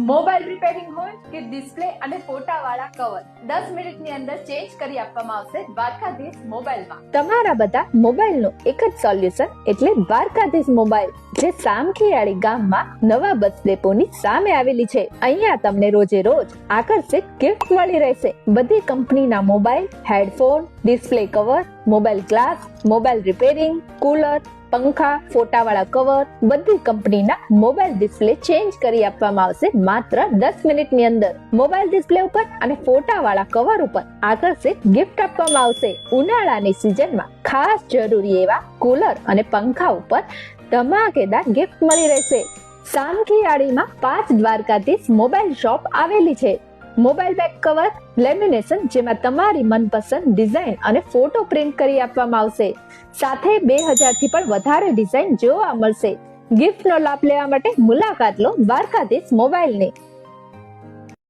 Mobile repairing હોય કે display અને ફોટા વાળા કવર 10 મિનિટની અંદર ચેન્જ કરી આપવામાં આવશે દ્વારકાધીશ મોબાઈલમાં. તમારા બધા મોબાઈલનું એક જ સોલ્યુશન એટલે દ્વારકાધીશ મોબાઈલ, જે સામખિયાળી ગામમાં નવા બસ ડેપોની સામે આવેલી છે. અહીંયા તમને રોજે રોજ આકર્ષક ગિફ્ટ મળી રહેશે. બધી કંપનીના mobile, headphone, display cover, mobile glass, mobile repairing, cooler, પંખા, ફોટાવાળા કવર, બધી કંપનીના મોબાઈલ ડિસ્પ્લે ચેન્જ કરી આપવામાં આવશે માત્ર 10 મિનિટની અંદર. મોબાઈલ ડિસ્પ્લે ઉપર અને ફોટાવાળા કવર ઉપર આકર્ષક ગિફ્ટ આપવામાં આવશે. ઉનાળાની સિઝનમાં ખાસ જરૂરી એવા કુલર અને પંખા ઉપર ધમાકેદાર ગિફ્ટ મળી રહેશે. સામખિયાળીમાં 5 દ્વારકાધીશ મોબાઈલ શોપ આવેલી છે. મોબાઈલ બેક કવર, લેમિનેશન, જેમાં તમારી મનપસંદ ડિઝાઇન અને ફોટો પ્રિન્ટ કરી આપવામાં આવશે. સાથે 2000 થી પણ વધારે ડિઝાઇન જોવા મળશે. ગિફ્ટનો લાભ લેવા માટે મુલાકાત લો દ્વારકાધીશ મોબાઈલની.